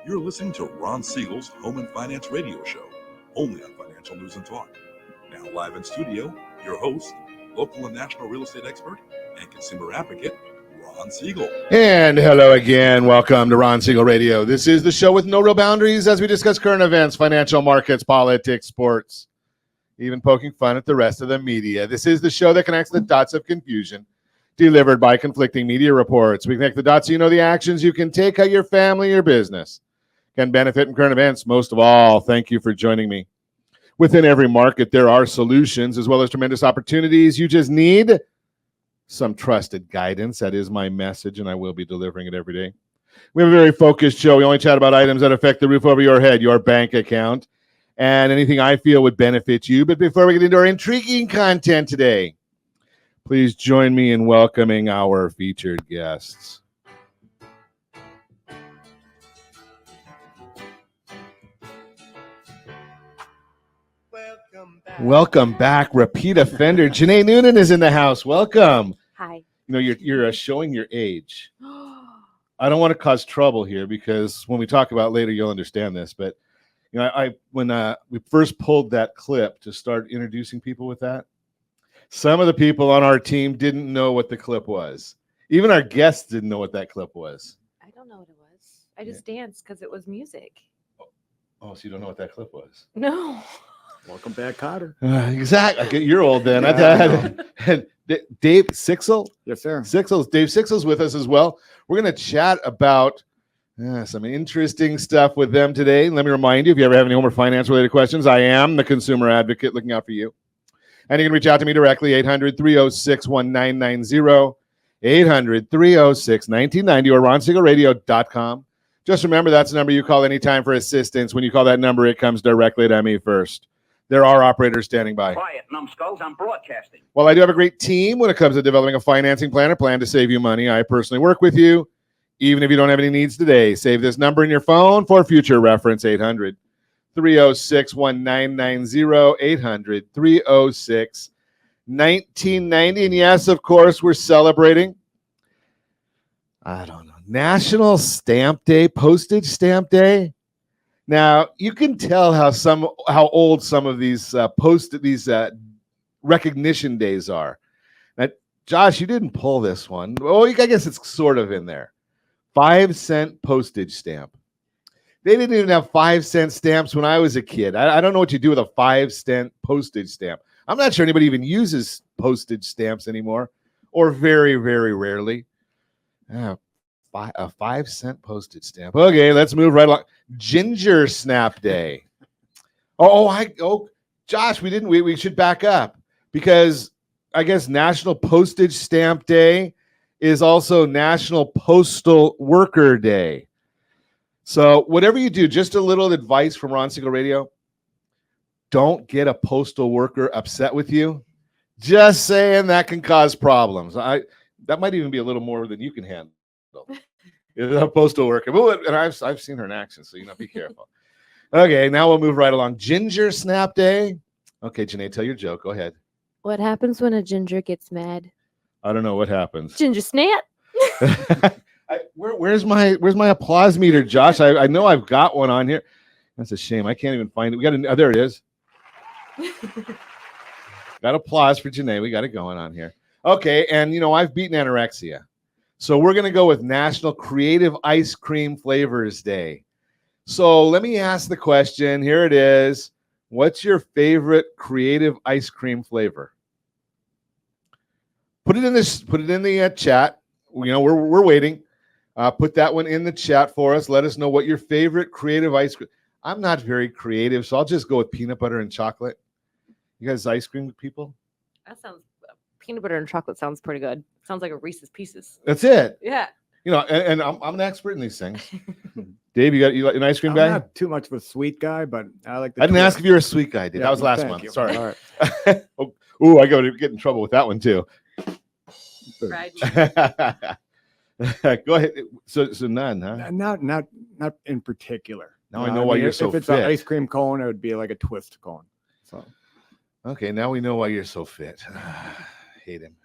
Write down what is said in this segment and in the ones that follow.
You're listening to Ron Siegel's Home and Finance Radio Show, only on Financial News and Talk. Now live in studio, your host, local and national real estate expert and consumer advocate, Ron Siegel. And hello again. Welcome to Ron Siegel Radio. This is the show with no real boundaries as we discuss current events, financial markets, politics, sports, even poking fun at the rest of the media. This is the show that connects the dots of confusion delivered by conflicting media reports. We connect the dots so you know the actions you can take, how your family or business can benefit from current events. Most of all, thank you for joining me. Within every market, there are solutions as well as tremendous opportunities. You just need some trusted guidance. That is my message, and I will be delivering it every day. We have a very focused show. We only chat about items that affect the roof over your head, your bank account, and anything I feel would benefit you. But before we get into our intriguing content today, please join me in welcoming our featured guests. Welcome back, repeat offender. Janae Noonan is in the house. Welcome. Hi. You know, you're showing your age. I don't want to cause trouble here because when we talk about it later, you'll understand this. But you know, when we first pulled that clip to start introducing people with that, some of the people on our team didn't know what the clip was. Even our guests didn't know what that clip was. I don't know what it was. I just danced because it was music. Oh, so you don't know what that clip was? No. Welcome back, Cotter. Exactly. You're old then. Yeah, And Dave Sixel. Yes, sir. Dave Sixel's with us as well. We're going to chat about some interesting stuff with them today. Let me remind you, if you ever have any home or finance related questions, I am the consumer advocate looking out for you. And you can reach out to me directly, 800-306-1990, 800-306-1990, or ronsiegelradio.com. Just remember, that's the number you call anytime for assistance. When you call that number, it comes directly to me first. There are operators standing by. Quiet, numbskulls, I'm broadcasting. Well, I do have a great team when it comes to developing a financing plan or plan to save you money. I personally work with you, even if you don't have any needs today. Save this number in your phone for future reference, 800-306-1990, 800-306-1990. And yes, of course, we're celebrating, I don't know, National Stamp Day, Postage Stamp Day. Now, you can tell how old some of these recognition days are. Now, Josh, you didn't pull this one. Well, I guess it's sort of in there. 5-cent postage stamp. They didn't even have 5-cent stamps when I was a kid. I don't know what you do with a 5-cent postage stamp. I'm not sure anybody even uses postage stamps anymore, or very, very rarely. Yeah. A 5-cent postage stamp. Okay, let's move right along. Ginger Snap Day. Josh, we should back up because I guess National Postage Stamp Day is also National Postal Worker Day. So whatever you do, just a little advice from Ron Siegel Radio. Don't get a postal worker upset with you. Just saying that can cause problems. That might even be a little more than you can handle. A postal worker, and I've seen her in action, so be careful. Okay, now we'll move right along. Ginger Snap Day. Okay, Janae, tell your joke. Go ahead. What happens when a ginger gets mad? I don't know what happens. Ginger snap. Where's my applause meter, Josh? I know I've got one on here. That's a shame. I can't even find it. There it is. Got applause for Janae. We got it going on here. Okay, and I've beaten anorexia. So we're going to go with National Creative Ice Cream Flavors Day. So let me ask the question. Here it is. What's your favorite creative ice cream flavor? Put it in the chat. We're waiting. Put that one in the chat for us. Let us know what your favorite creative ice cream. I'm not very creative, so I'll just go with peanut butter and chocolate. You guys ice cream people? That sounds peanut butter and chocolate sounds pretty good. Sounds like a Reese's Pieces. That's it. Yeah. And I'm an expert in these things. Dave, you like an ice cream guy? I'm not too much of a sweet guy, but I like. I didn't ask if you're a sweet guy, Dave. Yeah, that was last thank month. you. Sorry. All right. I got to get in trouble with that one too. Fried. Go ahead. So none, huh? Not in particular. Now I know why you're so If it's fit. an ice cream cone, it would be like a twist cone. So. Okay, now we know why you're so fit. Hate him.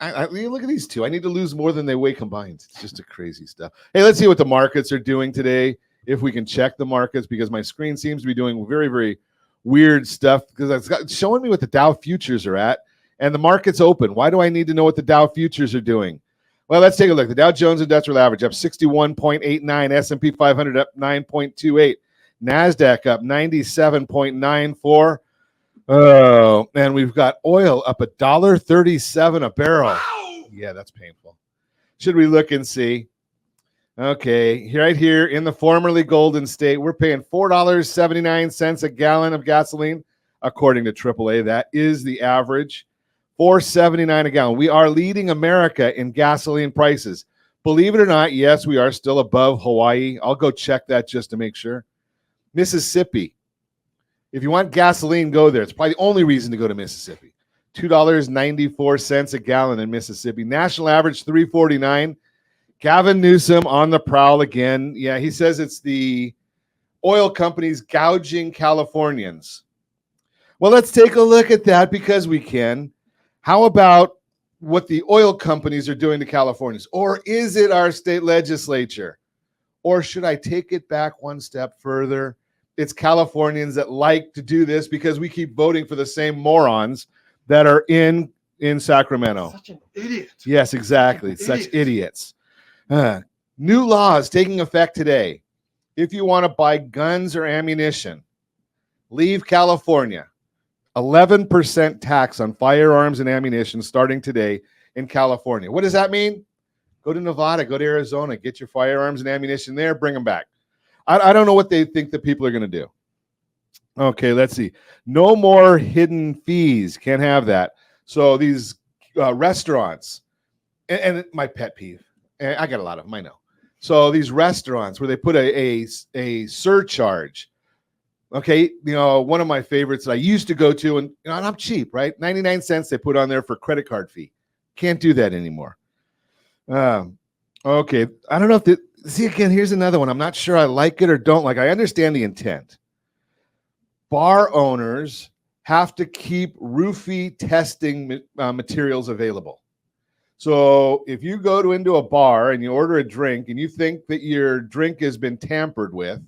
You look at these two. I need to lose more than they weigh combined. It's just a crazy stuff. Hey, let's see what the markets are doing today. If we can check the markets, because my screen seems to be doing very, very weird stuff because it's showing me what the Dow futures are at, and the market's open. Why do I need to know what the Dow futures are doing? Well, let's take a look. The Dow Jones Industrial Average up 61.89, S&P 500 up 9.28, NASDAQ up 97.94. Oh, and we've got oil up $1.37 a barrel. Yeah, that's painful. Should we look and see? Okay, right here in the formerly Golden State, we're paying $4.79 a gallon of gasoline, according to AAA. That is the average. $4.79 a gallon. We are leading America in gasoline prices. Believe it or not, yes, we are still above Hawaii. I'll go check that just to make sure. Mississippi. If you want gasoline, go there. It's probably the only reason to go to Mississippi. $2.94 a gallon in Mississippi. National average $3.49. Gavin Newsom on the prowl again. Yeah, he says it's the oil companies gouging Californians. Well, let's take a look at that because we can. How about what the oil companies are doing to Californians? Or is it our state legislature? Or should I take it back one step further? It's Californians that like to do this because we keep voting for the same morons that are in Sacramento. Such an idiot. Yes, exactly. Such idiots. New laws taking effect today. If you want to buy guns or ammunition, leave California. 11% tax on firearms and ammunition starting today in California. What does that mean? Go to Nevada, go to Arizona, get your firearms and ammunition there, bring them back. I don't know what they think the people are going to do. Okay, let's see. No more hidden fees. Can't have that. So these restaurants, and my pet peeve, and I got a lot of them, I know. So these restaurants where they put a surcharge. Okay, one of my favorites that I used to go to, and I'm cheap, right? 99 cents they put on there for credit card fee. Can't do that anymore. Okay, I don't know if see, again, here's another one. I'm not sure I like it or don't like. I understand the intent. Bar owners have to keep roofie testing materials available. So if you go into a bar and you order a drink and you think that your drink has been tampered with,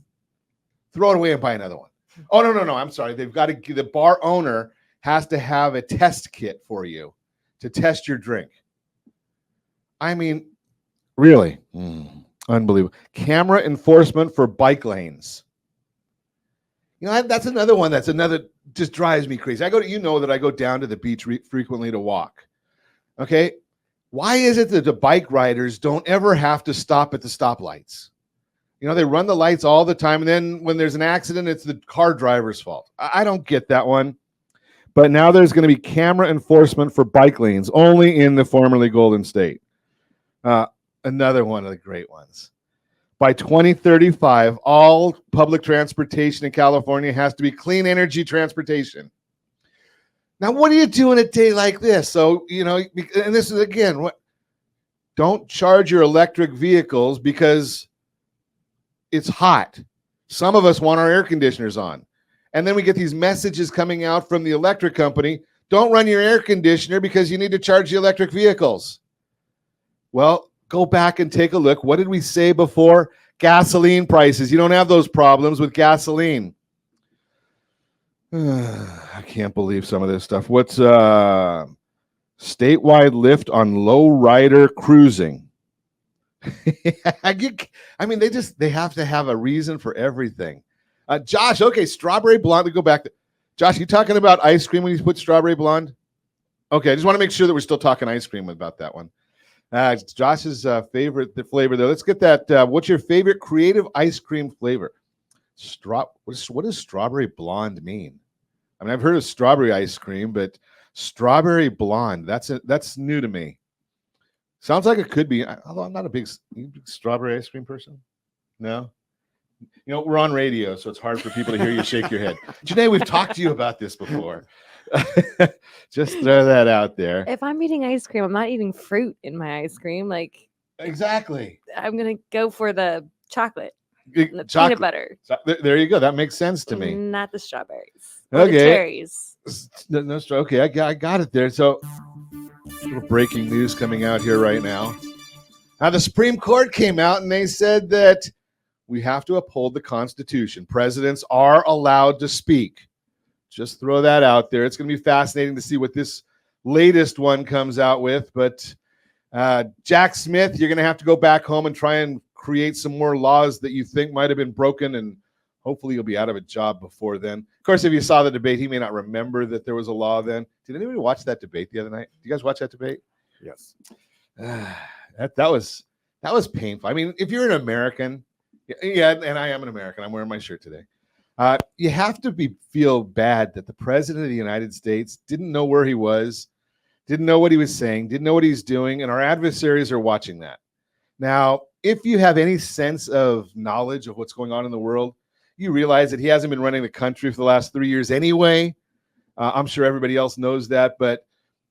throw it away and buy another one. Oh, no. I'm sorry. The bar owner has to have a test kit for you to test your drink. I mean, really? Unbelievable. Camera enforcement for bike lanes. That's another one. Just drives me crazy. That I go down to the beach frequently to walk. Okay. Why is it that the bike riders don't ever have to stop at the stoplights? They run the lights all the time. And then when there's an accident, it's the car driver's fault. I don't get that one. But now there's going to be camera enforcement for bike lanes only in the formerly Golden State. Another one of the great ones. By 2035, all public transportation in California has to be clean energy transportation. Now, what do you do in a day like this? So, and this is, again, don't charge your electric vehicles because it's hot. Some of us want our air conditioners on. And then we get these messages coming out from the electric company. Don't run your air conditioner because you need to charge the electric vehicles. Well, go back and take a look. What did we say before? Gasoline prices. You don't have those problems with gasoline. I can't believe some of this stuff. What's statewide lift on low rider cruising? I mean, they have to have a reason for everything. Josh, okay, strawberry blonde. We go back to Josh. You talking about ice cream when you put strawberry blonde? Okay, I just want to make sure that we're still talking ice cream about that one. Josh's favorite flavor though. Let's get that. What's your favorite creative ice cream flavor? What does strawberry blonde mean? I mean, I've heard of strawberry ice cream, but strawberry blonde, that's new to me. Sounds like it could be, although I'm not a big strawberry ice cream person. No? We're on radio, so it's hard for people to hear you shake your head. Janae, we've talked to you about this before. Just throw that out there. If I'm eating ice cream, I'm not eating fruit in my ice cream. Exactly. I'm going to go for the chocolate. The Chocolate. peanut butter. There you go. That makes sense to me. Not the strawberries. Or Okay. the cherries. No, okay, I got it there. So Little breaking news coming out here right now. Now, the Supreme Court came out and they said that we have to uphold the Constitution. Presidents are allowed to speak. Just throw that out there. It's going to be fascinating to see what this latest one comes out with. But Jack Smith, you're going to have to go back home and try and create some more laws that you think might have been broken, and hopefully you'll be out of a job before then. Of course, if you saw the debate, he may not remember that there was a law then. Did anybody watch that debate the other night? Did you guys watch that debate? Yes. That was painful. I mean, if you're an American, yeah, and I am an American. I'm wearing my shirt today. You have to feel bad that the president of the United States didn't know where he was, didn't know what he was saying, didn't know what he's doing, and our adversaries are watching that. Now, if you have any sense of knowledge of what's going on in the world, you realize that he hasn't been running the country for the last 3 years anyway. I'm sure everybody else knows that, but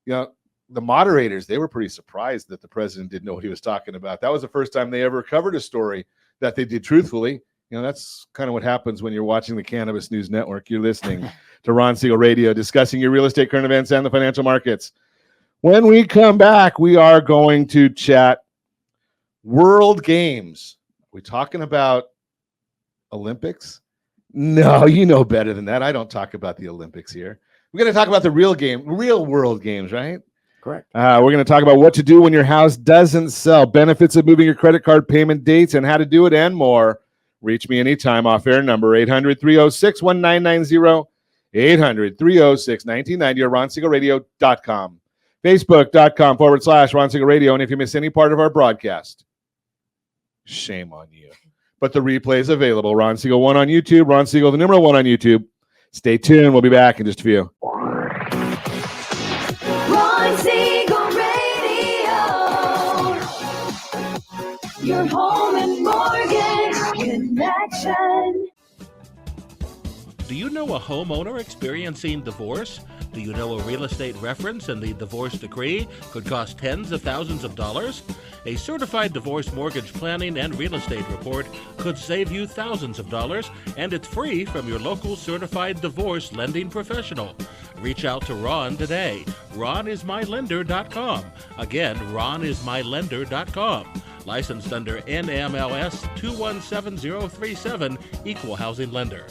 you know, the moderators, they were pretty surprised that the president didn't know what he was talking about. That was the first time they ever covered a story that they did truthfully. You know, that's kind of what happens when you're watching the Cannabis News Network. You're listening to Ron Siegel Radio, discussing your real estate, current events, and the financial markets. When we come back, we are going to chat World Games. Are we talking about Olympics? No, you know better than that. I don't talk about the Olympics here. We're going to talk about the real World Games, right? Correct. We're going to talk about what to do when your house doesn't sell, benefits of moving your credit card payment dates, and how to do it, and more. Reach me anytime. Off-air number 800-306-1990, 800-306-1990, or RonSiegelRadio.com, Facebook.com/Ron Siegel Radio. And if you miss any part of our broadcast, shame on you. But the replay is available. Ron Siegel 1 on YouTube. Ron Siegel, the number 1 on YouTube. Stay tuned. We'll be back in just a few. Ron Siegel Radio, your home and mortgage connection. Do you know a homeowner experiencing divorce? Do you know a real estate reference and the divorce decree could cost tens of thousands of dollars? A certified divorce mortgage planning and real estate report could save you thousands of dollars, and it's free from your local certified divorce lending professional. Reach out to Ron today. RonIsMyLender.com. Again, RonIsMyLender.com. Licensed under NMLS 217037, Equal Housing Lender.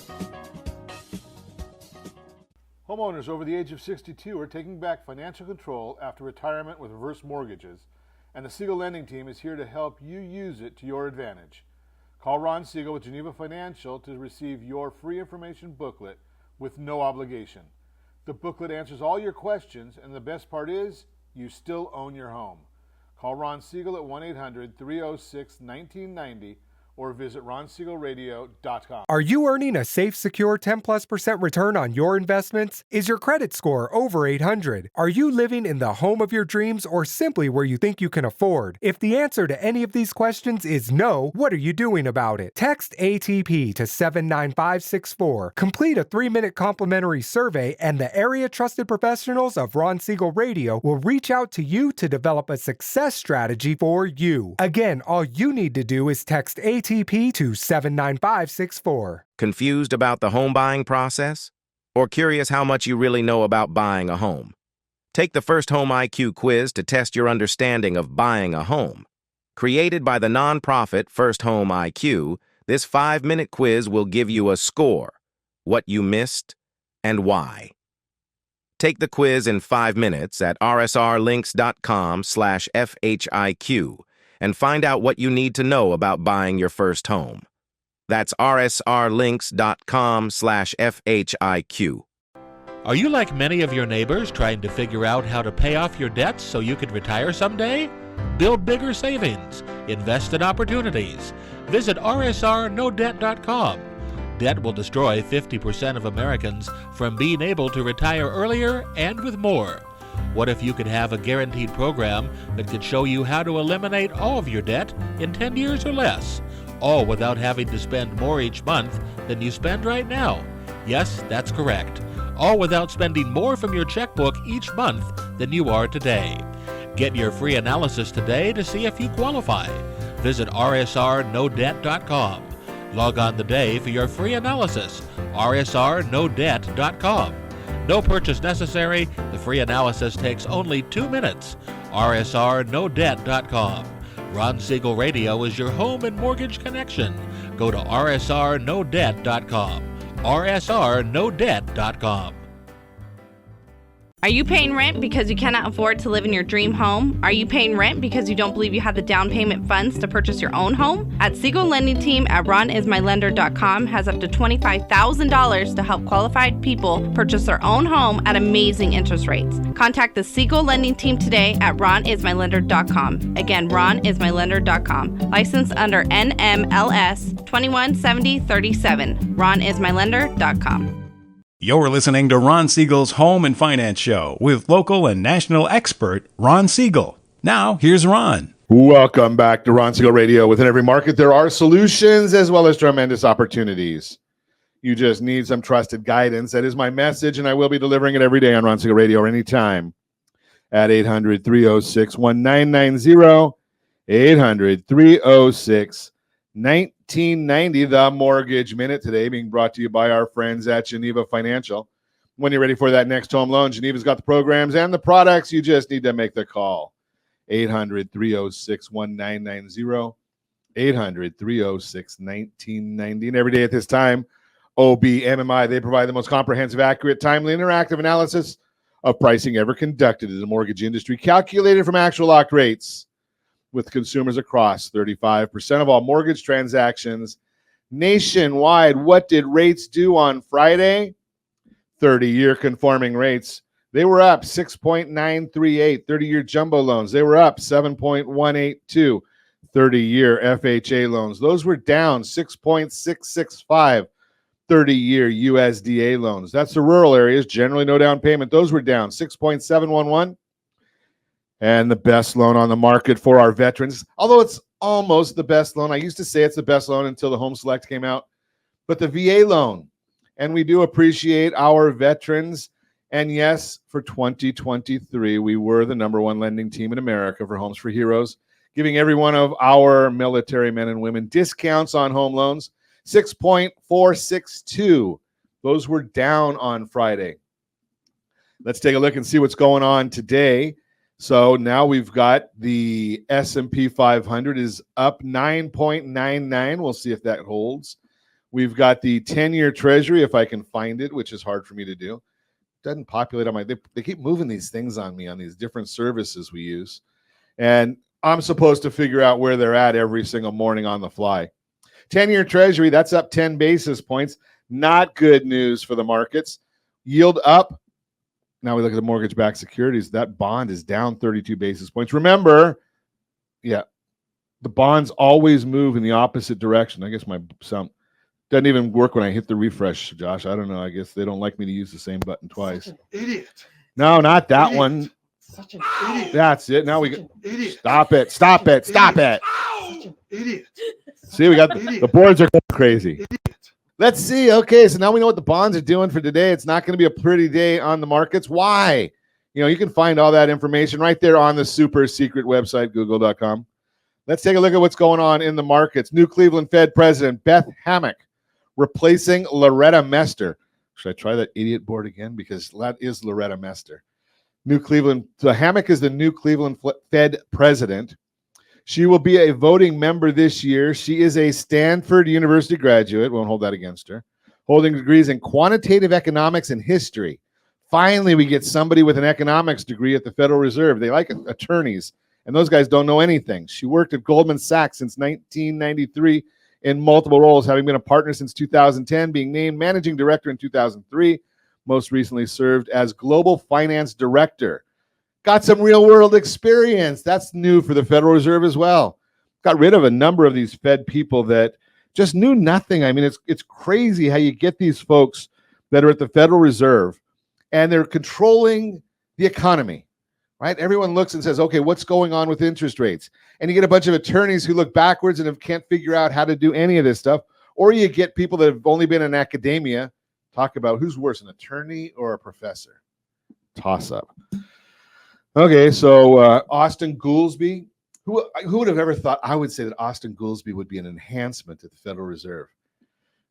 Homeowners over the age of 62 are taking back financial control after retirement with reverse mortgages, and the Siegel Lending Team is here to help you use it to your advantage. Call Ron Siegel with Geneva Financial to receive your free information booklet with no obligation. The booklet answers all your questions, and the best part is, you still own your home. Call Ron Siegel at 1-800-306-1990 or visit RonSiegelRadio.com. Are you earning a safe, secure 10+% return on your investments? Is your credit score over 800? Are you living in the home of your dreams or simply where you think you can afford? If the answer to any of these questions is no, what are you doing about it? Text ATP to 79564. Complete a 3-minute complimentary survey, and the area trusted professionals of Ron Siegel Radio will reach out to you to develop a success strategy for you. Again, all you need to do is text ATP to 79564. Confused about the home buying process? Or curious how much you really know about buying a home? Take the First Home IQ quiz to test your understanding of buying a home. Created by the nonprofit First Home IQ, this 5-minute quiz will give you a score, what you missed, and why. Take the quiz in 5 minutes at rsrlinks.com/FHIQ and find out what you need to know about buying your first home. That's rsrlinks.com/FHIQ. Are you like many of your neighbors trying to figure out how to pay off your debts so you can retire someday? Build bigger savings. Invest in opportunities. Visit rsrnodebt.com. Debt will destroy 50% of Americans from being able to retire earlier and with more. What if you could have a guaranteed program that could show you how to eliminate all of your debt in 10 years or less, all without having to spend more each month than you spend right now? Yes, that's correct. All without spending more from your checkbook each month than you are today. Get your free analysis today to see if you qualify. Visit rsrnodebt.com. Log on today for your free analysis, rsrnodebt.com. No purchase necessary. The free analysis takes only 2 minutes. RSRNoDebt.com. Ron Siegel Radio is your home and mortgage connection. Go to RSRNoDebt.com. RSRNoDebt.com. Are you paying rent because you cannot afford to live in your dream home? Are you paying rent because you don't believe you have the down payment funds to purchase your own home? At Siegel Lending Team at RonIsMyLender.com has up to $25,000 to help qualified people purchase their own home at amazing interest rates. Contact the Siegel Lending Team today at RonIsMyLender.com. Again, RonIsMyLender.com. Licensed under NMLS 217037. RonIsMyLender.com. You're listening to Ron Siegel's Home and Finance Show with local and national expert Ron Siegel. Now, here's Ron. Welcome back to Ron Siegel Radio. Within every market, there are solutions as well as tremendous opportunities. You just need some trusted guidance. That is my message, and I will be delivering it every day on Ron Siegel Radio or anytime at 800-306-1990, 800-306-1990. 1990, the Mortgage Minute, today being brought to you by our friends at Geneva Financial. When you're ready for that next home loan, Geneva's got the programs and the products. You just need to make the call. 800-306-1990, 800-306-1990. And every day at this time, OBMMI, they provide the most comprehensive, accurate, timely, interactive analysis of pricing ever conducted in the mortgage industry, calculated from actual locked rates. With consumers across 35% of all mortgage transactions nationwide. What did rates do on Friday? 30-year conforming rates. They were up 6.938. 30-year jumbo loans. They were up 7.182. 30-year FHA loans. Those were down 6.665. 30-year USDA loans. That's the rural areas. Generally no down payment. Those were down 6.711. And the best loan on the market for our veterans, although it's almost the best loan. I used to say it's the best loan until the Home Select came out, but the VA loan. And we do appreciate our veterans. And yes, for 2023, we were the #1 lending team in America for Homes for Heroes, giving every one of our military men and women discounts on home loans, 6.462. Those were down on Friday. Let's take a look and see what's going on today. So now we've got the S&P 500 is up 9.99. We'll see if that holds. We've got the 10-year Treasury, if I can find it, which is hard for me to do. Doesn't populate on my, they keep moving these things on me on these different services we use. And I'm supposed to figure out where they're at every single morning on the fly. 10-year Treasury, that's up 10 basis points. Not good news for the markets. Yield up. Now we look at the mortgage-backed securities. That bond is down 32 basis points. Remember, the bonds always move in the opposite direction. I guess my sound doesn't even work when I hit the refresh, Josh. I don't know. I guess they don't like me to use the same button twice. Such an idiot. No, not that one. Such an idiot. That's it. Now we get. Idiot. Stop it. Stop it. Stop it. Such an idiot. See, we got the boards are crazy. Idiot. Let's see. Okay, so now we know what the bonds are doing for today. It's not going to be a pretty day on the markets. Why? You can find all that information right there on the super secret website, google.com. Let's take a look at what's going on in the markets. New Cleveland Fed President Beth Hammack replacing Loretta Mester. Should I try that idiot board again? Because that is Loretta Mester. So Hammack is the new Cleveland Fed President. She will be a voting member this year. She is a Stanford University graduate. Won't hold that against her. Holding degrees in quantitative economics and history. Finally, we get somebody with an economics degree at the Federal Reserve. They like attorneys, and those guys don't know anything. She worked at Goldman Sachs since 1993 in multiple roles, having been a partner since 2010, being named managing director in 2003. Most recently served as global finance director. Got some real-world experience. That's new for the Federal Reserve as well. Got rid of a number of these Fed people that just knew nothing. I mean, it's crazy how you get these folks that are at the Federal Reserve and they're controlling the economy, right? Everyone looks and says, okay, what's going on with interest rates? And you get a bunch of attorneys who look backwards and can't figure out how to do any of this stuff. Or you get people that have only been in academia talk about who's worse, an attorney or a professor. Toss up. Okay, so Austin Goolsbee. Who would have ever thought I would say that Austin Goolsbee would be an enhancement to the Federal Reserve?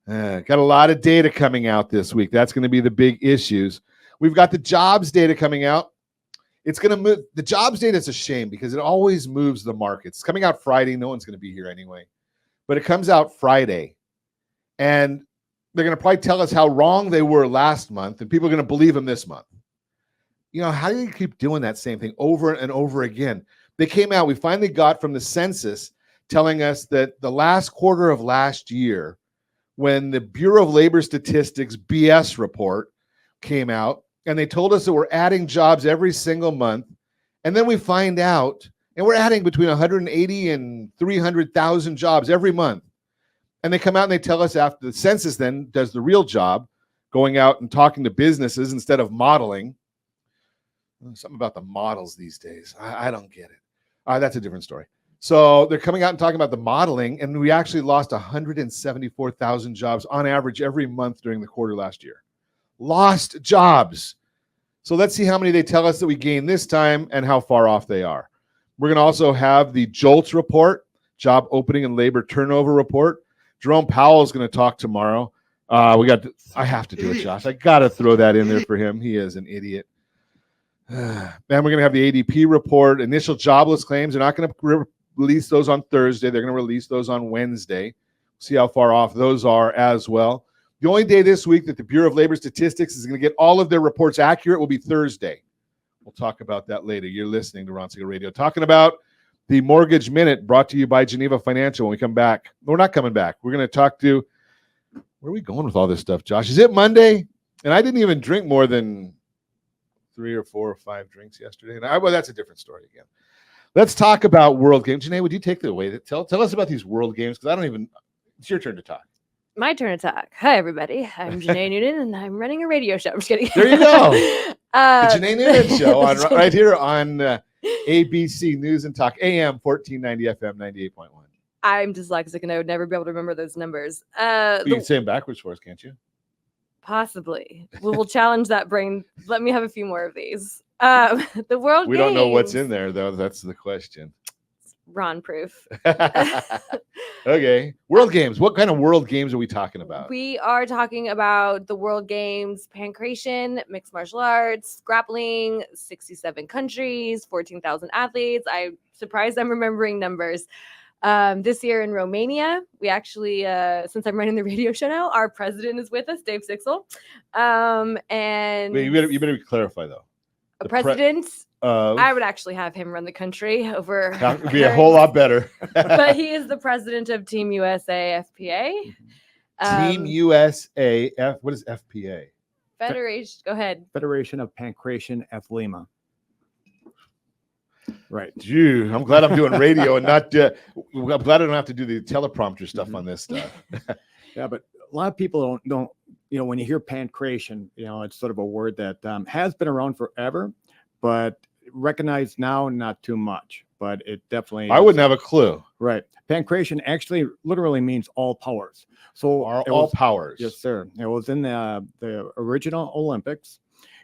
Got a lot of data coming out this week. That's going to be the big issues. We've got the jobs data coming out. It's going to move. The jobs data is a shame because it always moves the markets. It's coming out Friday. No one's going to be here anyway. But it comes out Friday. And they're going to probably tell us how wrong they were last month, and people are going to believe them this month. You know, how do you keep doing that same thing over and over again? They came out, we finally got from the census telling us that the last quarter of last year, when the Bureau of Labor Statistics BS report came out, and they told us that we're adding jobs every single month, and then we find out, and we're adding between 180 and 300,000 jobs every month. And they come out and they tell us after the census then does the real job, going out and talking to businesses instead of modeling. Something about the models these days. I don't get it. That's a different story. So they're coming out and talking about the modeling, and we actually lost 174,000 jobs on average every month during the quarter last year. Lost jobs. So let's see how many they tell us that we gained this time and how far off they are. We're going to also have the JOLTS report, job opening and labor turnover report. Jerome Powell is going to talk tomorrow. I have to do it, Josh. I got to throw that in there for him. He is an idiot. Then we're going to have the ADP report, initial jobless claims. They're not going to release those on Thursday. They're going to release those on Wednesday. See how far off those are as well. The only day this week that the Bureau of Labor Statistics is going to get all of their reports accurate will be Thursday. We'll talk about that later. You're listening to Ron Siegel Radio. Talking about the Mortgage Minute brought to you by Geneva Financial. When we come back, we're not coming back. We're going to talk to, where are we going with all this stuff, Josh? Is it Monday? And I didn't even drink more than 3 or 4 or 5 drinks yesterday. Well, that's a different story again. Let's talk about World Games. Janae, would you take the away? Tell us about these World Games, because it's your turn to talk. My turn to talk. Hi, everybody. I'm Janae Noonan, and I'm running a radio show. I'm just kidding. There you go. The Janae Noonan Show right here on ABC News and Talk, AM 1490, FM 98.1. I'm dyslexic, and I would never be able to remember those numbers. You can say them backwards for us, can't you? Possibly. We'll challenge that brain. Let me have a few more of these. The World We Games. don't know what's in there, though. That's the question. Ron proof. Okay. World Games. What kind of World Games are we talking about? We are talking about the World Games, pancration, mixed martial arts, grappling, 67 countries, 14,000 athletes. I'm surprised I'm remembering numbers. This year in Romania, we actually, since I'm running the radio show now, our president is with us, Dave Sixel. And Wait, you better clarify, though. A president, I would actually have him run the country over. That would be a whole lot better. But he is the president of Team USA FPA. Team USA what is FPA? Federation. Go ahead. Federation of Pancration Athlema. Right. Gee, I'm glad I'm doing radio and not. I'm glad I don't have to do the teleprompter stuff on this stuff. Yeah, but a lot of people don't. You know, when you hear pancration, you know, it's sort of a word that has been around forever, but recognized now, not too much. But it definitely. I wouldn't have a clue. Right. Pancration actually literally means all powers. So all powers. Yes, sir. It was in the original Olympics.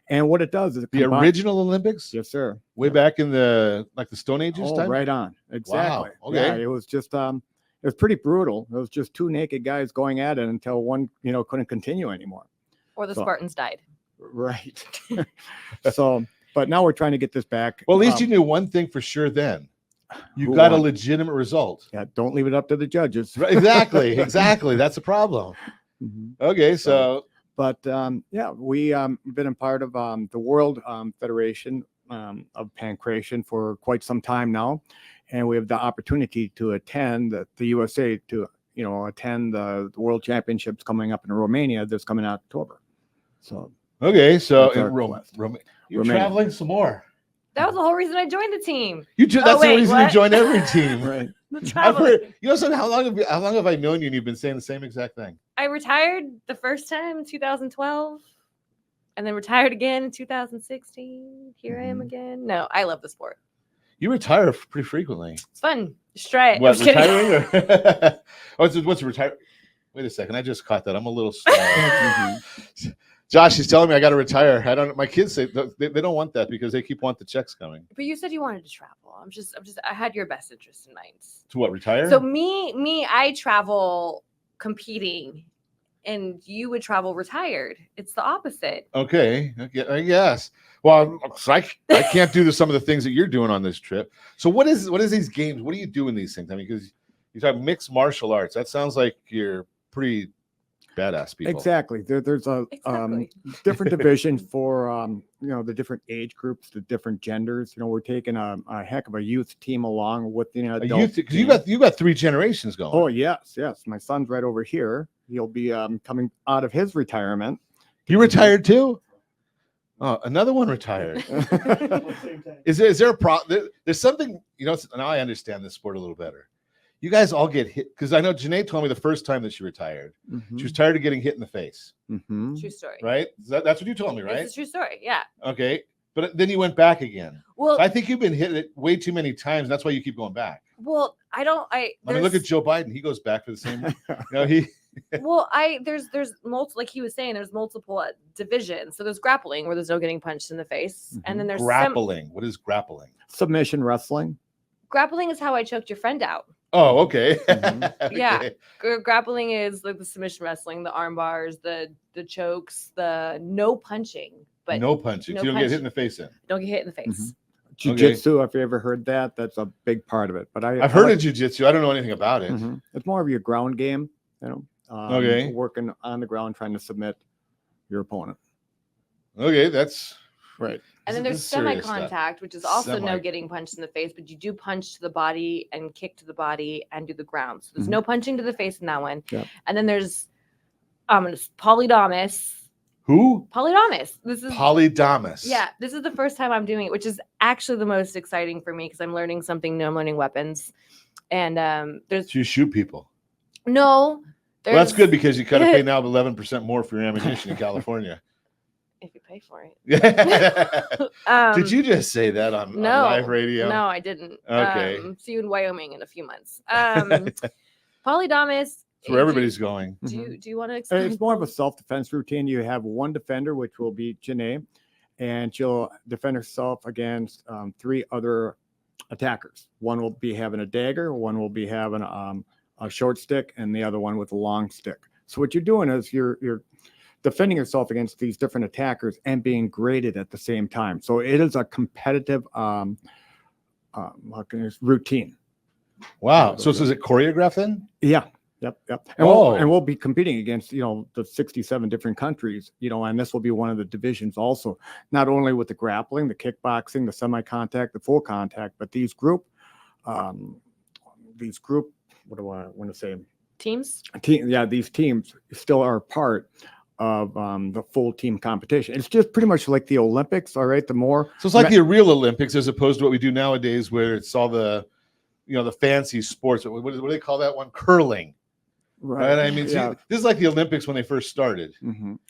And what it does is the original Olympics? Yes, sir. Way back in the Stone Ages time? Right on. Exactly. Wow. Okay. Yeah, it was just it was pretty brutal. It was just 2 naked guys going at it until one, couldn't continue anymore. Or the Spartans died. Right. So, but now we're trying to get this back. Well, at least you knew one thing for sure then. You got a legitimate result. Yeah, don't leave it up to the judges. Right, exactly. That's a problem. Mm-hmm. Okay, so. But yeah, we've been a part of the World Federation of Pancration for quite some time now. And we have the opportunity to attend the USA to, attend the World Championships coming up in Romania this coming October. So. Okay, so in you're traveling some more. That was the whole reason I joined the team. That's the reason you joined every team. Right. I've heard, how long have I known you and you've been saying the same exact thing? I retired the first time in 2012 and then retired again in 2016. Here I am again. No, I love the sport. You retire pretty frequently. It's fun. Just try it. What, retiring? What's retire? Wait a second. I just caught that. I'm a little slow. Josh is telling me I got to retire. My kids say they don't want that because they keep wanting the checks coming. But you said you wanted to travel. I had your best interest in mind. To what, retire? So me, I travel competing and you would travel retired. It's the opposite. Okay, I guess. Well, so I can't do some of the things that you're doing on this trip. So what is these games? What do you do in these things? I mean, because you talk mixed martial arts. That sounds like you're pretty badass people. Exactly. There's a Exactly. different division for the different age groups, the different genders. We're taking a heck of a youth team along with the adult. Because team. you got 3 generations going. Oh yes. My son's right over here. He'll be coming out of his retirement. You retired too? Oh, another one retired. Is there a problem? There's something, now I understand this sport a little better. You guys all get hit, because I know Janae told me the first time that she retired, she was tired of getting hit in the face. True story. Right? That's what you told me, right? It's a true story. Yeah. Okay. But then you went back again. Well, I think you've been hit way too many times. That's why you keep going back. well, I don't. I mean, look at Joe Biden. He goes back for the same. There's multiple, like he was saying, there's multiple divisions. So there's grappling where there's no getting punched in the face, and then there's grappling. What is grappling? Submission wrestling. Grappling is how I choked your friend out. Oh, okay. Yeah, grappling is like the submission wrestling, the arm bars, the chokes, the no punching, but no punching. So you don't get hit in the face. Then don't get hit in the face. Jiu-jitsu, if you ever heard that, that's a big part of it. But I've heard of jiu-jitsu. I don't know anything about it. It's more of your ground game. Working on the ground, trying to submit your opponent. Okay, that's right. And then there's semi-contact, which is also no getting punched in the face, but you do punch to the body and kick to the body and do the ground. So there's no punching to the face in that one. Yep. And then there's polydamas. Who? Polydamas. This is polydamas. Yeah, this is the first time I'm doing it, which is actually the most exciting for me because I'm learning something new. I'm learning weapons, and there's. So you shoot people? No. Well, that's good because you got to pay now 11% more for your ammunition in California. If you pay for it. Did you just say that on live radio? No, I didn't. Okay. See you in Wyoming in a few months. Polydamas. That's where everybody's going. Do you want to explain? It's more of a self-defense routine. You have one defender, which will be Janae, and she'll defend herself against 3 other attackers. One will be having a dagger, one will be having a short stick, and the other one with a long stick. So what you're doing is you're defending yourself against these different attackers and being graded at the same time. So it is a competitive routine. Wow. So is it choreographed then? Yeah. Yep. And we'll be competing against, the 67 different countries, and this will be one of the divisions also, not only with the grappling, the kickboxing, the semi-contact, the full contact, but these group, what do I want to say? Teams? These teams still are part of the full team competition. It's just pretty much like the Olympics, all right? So it's like the real Olympics as opposed to what we do nowadays where it's all the, the fancy sports. What do they call that one? Curling. Right. I mean, this is like the Olympics when they first started.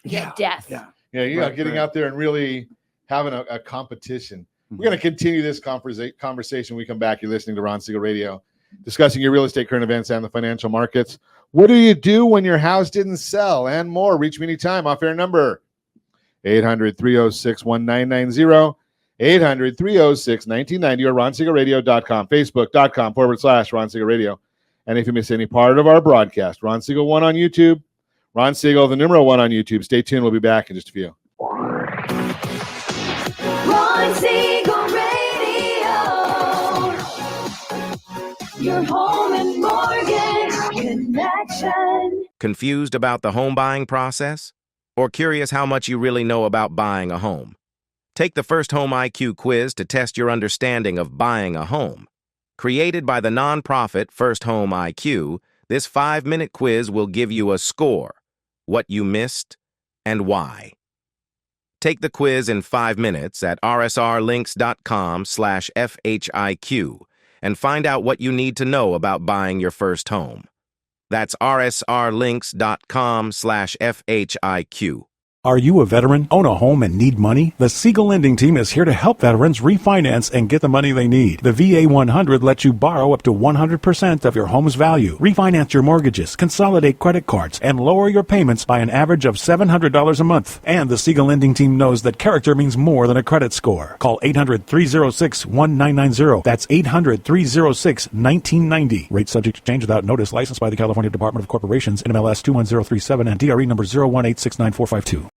Yeah. Death. Yeah. Getting out there and really having a competition. We're going to continue this conversation when we come back. You're listening to Ron Siegel Radio, discussing your real estate, current events, and the financial markets. What do you do when your house didn't sell and more? Reach me anytime. Off-air number 800-306-1990, 800-306-1990, or RonSiegelRadio.com, Facebook.com/Ron Siegel Radio. And if you miss any part of our broadcast, Ron Siegel 1 on YouTube, Ron Siegel, the number 1 on YouTube. Stay tuned. We'll be back in just a few. Ron Siegel Radio. Your home and mortgage connection. Confused about the home buying process? Or curious how much you really know about buying a home? Take the First Home IQ quiz to test your understanding of buying a home. Created by the nonprofit First Home IQ, this 5-minute quiz will give you a score, what you missed, and why. Take the quiz in 5 minutes at rsrlinks.com/FHIQ and find out what you need to know about buying your first home. That's rsrlinks.com/FHIQ. Are you a veteran, own a home, and need money? The Siegel Lending Team is here to help veterans refinance and get the money they need. The VA 100 lets you borrow up to 100% of your home's value, refinance your mortgages, consolidate credit cards, and lower your payments by an average of $700 a month. And the Siegel Lending Team knows that character means more than a credit score. Call 800-306-1990. That's 800-306-1990. Rate subject to change without notice. Licensed by the California Department of Corporations, NMLS 21037, and DRE number 018694452.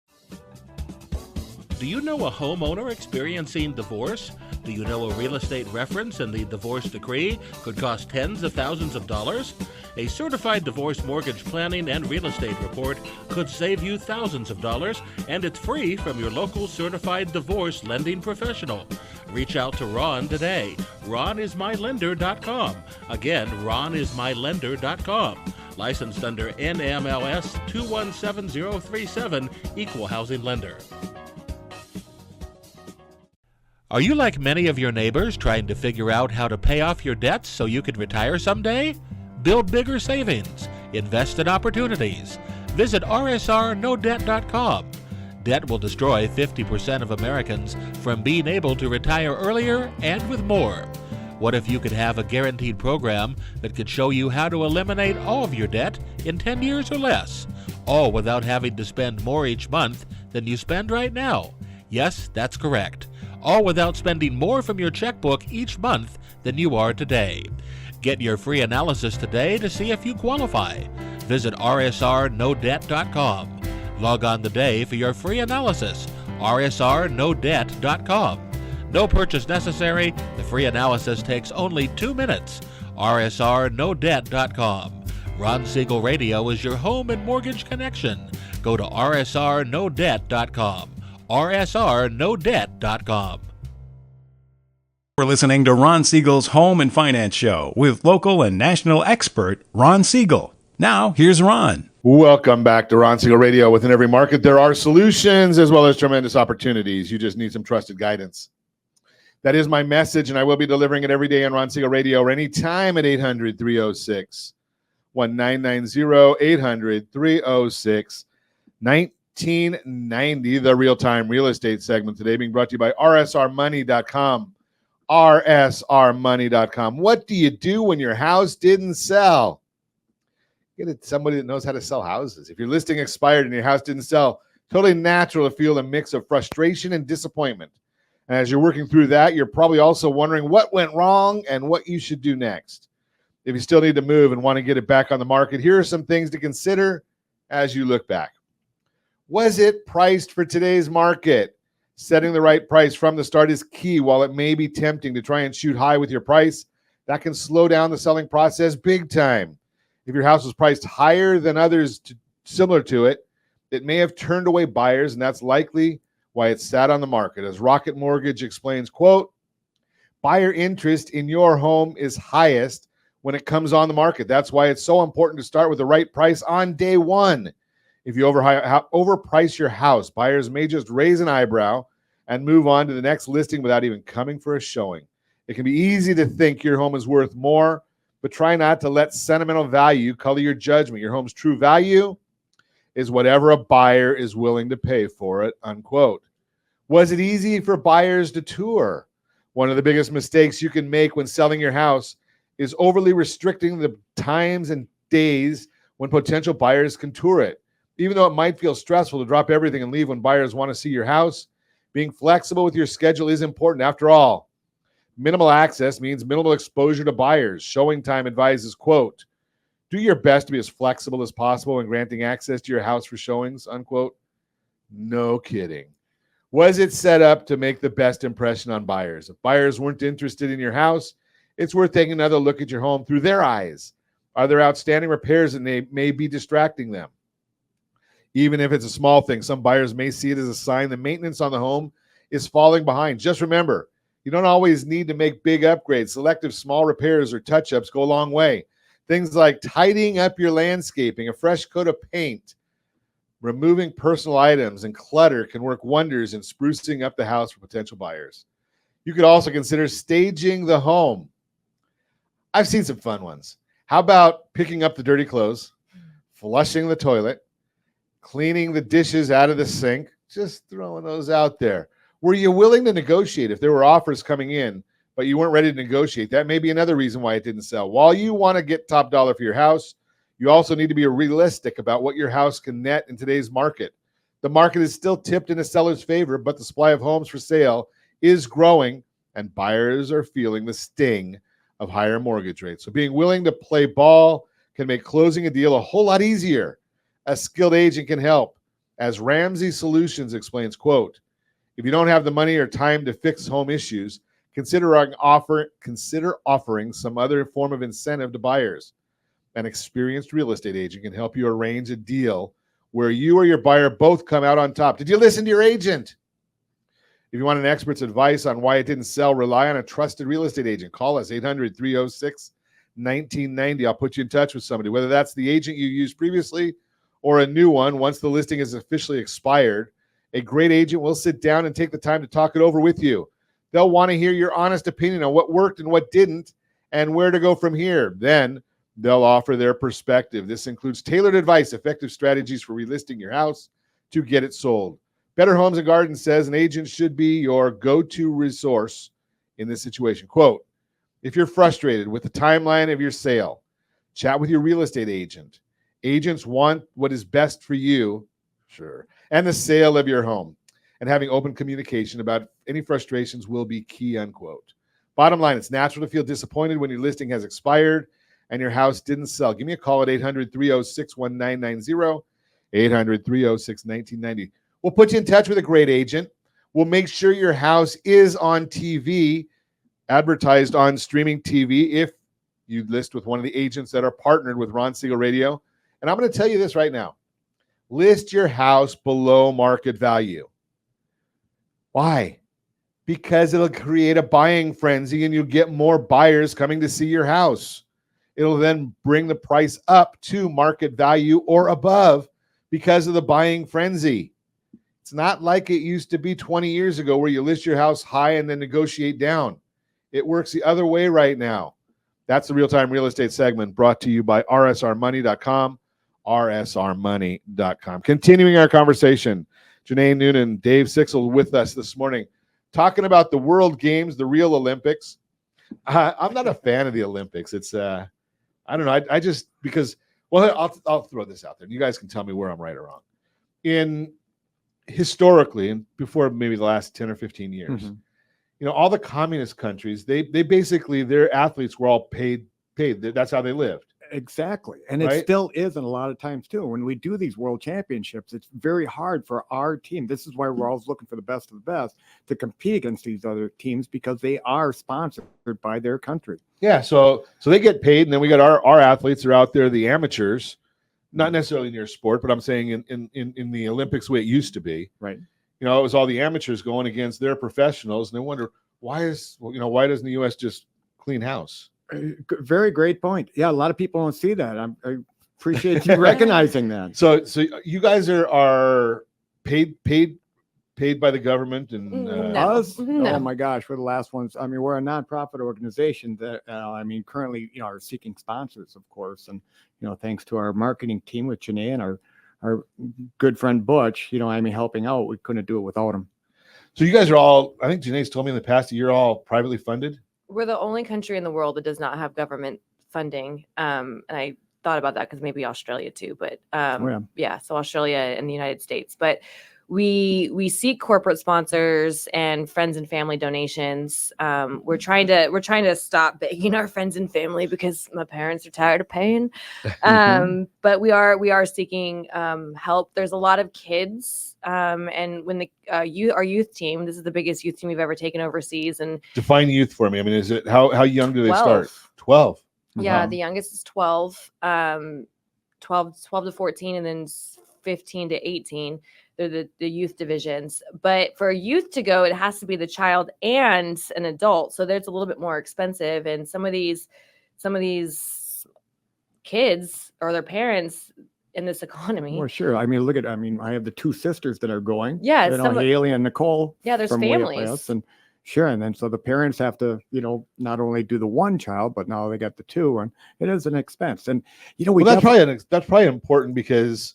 Do you know a homeowner experiencing divorce? Do you know a real estate reference and the divorce decree could cost tens of thousands of dollars? A certified divorce mortgage planning and real estate report could save you thousands of dollars, and it's free from your local certified divorce lending professional. Reach out to Ron today. RonIsMyLender.com. Again, RonIsMyLender.com. Licensed under NMLS 217037, Equal Housing Lender. Are you like many of your neighbors trying to figure out how to pay off your debts so you can retire someday? Build bigger savings. Invest in opportunities. Visit rsrnodebt.com. Debt will destroy 50% of Americans from being able to retire earlier and with more. What if you could have a guaranteed program that could show you how to eliminate all of your debt in 10 years or less, all without having to spend more each month than you spend right now? Yes, that's correct. All without spending more from your checkbook each month than you are today. Get your free analysis today to see if you qualify. Visit rsrnodebt.com. Log on today for your free analysis. rsrnodebt.com. No purchase necessary. The free analysis takes only 2 minutes. rsrnodebt.com. Ron Siegel Radio is your home and mortgage connection. Go to rsrnodebt.com. rsrnodebt.com. We're listening to Ron Siegel's Home and Finance Show with local and national expert Ron Siegel. Now, here's Ron. Welcome back to Ron Siegel Radio. Within every market, there are solutions as well as tremendous opportunities. You just need some trusted guidance. That is my message, and I will be delivering it every day on Ron Siegel Radio or anytime at 800-306-1990, 800-306-1990, the real-time real estate segment today being brought to you by rsrmoney.com. rsrmoney.com. What do you do when your house didn't sell? Get it, somebody that knows how to sell houses. If your listing expired and your house didn't sell, totally natural to feel a mix of frustration and disappointment. And as you're working through that, you're probably also wondering what went wrong and what you should do next. If you still need to move and want to get it back on the market, here are some things to consider as you look back. Was it priced for today's market? Setting the right price from the start is key. While it may be tempting to try and shoot high with your price, that can slow down the selling process big time. If your house was priced higher than others similar to it, it may have turned away buyers, and that's likely why it sat on the market. As Rocket Mortgage explains, quote, buyer interest in your home is highest when it comes on the market. That's why it's so important to start with the right price on day one. If you overprice your house, buyers may just raise an eyebrow and move on to the next listing without even coming for a showing. It can be easy to think your home is worth more, but try not to let sentimental value color your judgment. Your home's true value is whatever a buyer is willing to pay for it, unquote. Was it easy for buyers to tour? One of the biggest mistakes you can make when selling your house is overly restricting the times and days when potential buyers can tour it. Even though it might feel stressful to drop everything and leave when buyers want to see your house, being flexible with your schedule is important. After all, minimal access means minimal exposure to buyers. Showing Time advises, quote, do your best to be as flexible as possible when granting access to your house for showings, unquote. No kidding. Was it set up to make the best impression on buyers? If buyers weren't interested in your house, it's worth taking another look at your home through their eyes. Are there outstanding repairs that may be distracting them? Even if it's a small thing, some buyers may see it as a sign the maintenance on the home is falling behind. Just remember, you don't always need to make big upgrades. Selective small repairs or touch-ups go a long way. Things like tidying up your landscaping, a fresh coat of paint, removing personal items and clutter can work wonders in sprucing up the house for potential buyers. You could also consider staging the home. I've seen some fun ones. How about picking up the dirty clothes, flushing the toilet, cleaning the dishes out of the sink, just throwing those out there. Were you willing to negotiate if there were offers coming in, but you weren't ready to negotiate? That may be another reason why it didn't sell. While you want to get top dollar for your house, you also need to be realistic about what your house can net in today's market. The market is still tipped in a seller's favor, but the supply of homes for sale is growing, and buyers are feeling the sting of higher mortgage rates. So being willing to play ball can make closing a deal a whole lot easier. A skilled agent can help. As Ramsey Solutions explains, quote, if you don't have the money or time to fix home issues, consider offering some other form of incentive to buyers. An experienced real estate agent can help you arrange a deal where you or your buyer both come out on top. Did you listen to your agent? If you want an expert's advice on why it didn't sell, rely on a trusted real estate agent. Call us 800-306-1990. I'll put you in touch with somebody, whether that's the agent you used previously or a new one once the listing is officially expired. A great agent will sit down and take the time to talk it over with you. They'll want to hear your honest opinion on what worked and what didn't and where to go from here. Then they'll offer their perspective. This includes tailored advice, effective strategies for relisting your house to get it sold. Better Homes and Gardens says an agent should be your go-to resource in this situation. Quote, if you're frustrated with the timeline of your sale, chat with your real estate agent. Agents want what is best for you, sure, and the sale of your home. And having open communication about any frustrations will be key, unquote. Bottom line, it's natural to feel disappointed when your listing has expired and your house didn't sell. Give me a call at 800-306-1990, 800-306-1990. We'll put you in touch with a great agent. We'll make sure your house is on TV, advertised on streaming TV if you list with one of the agents that are partnered with Ron Siegel Radio. And I'm going to tell you this right now. List your house below market value. Why? Because it'll create a buying frenzy and you'll get more buyers coming to see your house. It'll then bring the price up to market value or above because of the buying frenzy. It's not like it used to be 20 years ago where you list your house high and then negotiate down. It works the other way right now. That's the Real-Time Real Estate segment brought to you by rsrmoney.com, rsrmoney.com. Continuing our conversation, Janae Noonan, Dave Sixel with us this morning, talking about the World Games, the real Olympics. I'm not a fan of the Olympics. It's, I don't know. I just, because, well, I'll throw this out there. And you guys can tell me where I'm right or wrong. Historically, and before maybe the last 10 or 15 years, you know, all the communist countries, they basically, their athletes were all paid. That's how they lived. Exactly. And Right? it still is in a lot of times too. When we do these world championships, it's very hard for our team. This is why we're always looking for the best of the best to compete against these other teams because they are sponsored by their country. Yeah, so they get paid, and then we got our athletes are out there, the amateurs, not necessarily in your sport, but I'm saying in the Olympics the way it used to be. Right. You know, it was all the amateurs going against their professionals, and they wonder why doesn't the U.S. just clean house? Very great point. Yeah, a lot of people don't see that. I appreciate you recognizing that. So you guys are paid by the government and No. Us? No. Oh my gosh, we're the last ones. I mean, we're a nonprofit organization that currently, are seeking sponsors, of course, and thanks to our marketing team with Janae and our good friend Butch, helping out, we couldn't do it without him. So you guys are all, I think Janae's told me in the past that you're all privately funded. We're the only country in the world that does not have government funding. And I thought about that because maybe Australia too, but so Australia and the United States. But we seek corporate sponsors and friends and family donations. We're trying to stop begging our friends and family because my parents are tired of paying. But we are seeking help. There's a lot of kids, and when our youth team, this is the biggest youth team we've ever taken overseas. And Define youth for me. I mean, is it how young do they 12. start? 12. Yeah, Wow. the youngest is 12, 12 to 14, and then 15 to 18. They're the youth divisions. But for a youth to go, it has to be the child and an adult. So that's a little bit more expensive. And some of these kids or their parents in this economy. Well, sure. I mean, I have the two sisters that are going. Yeah, Haley and Nicole. Yeah, there's from way up by families. us, and sure. And then so the parents have to, not only do the one child, but now they got the two, and it is an expense. And that's probably important because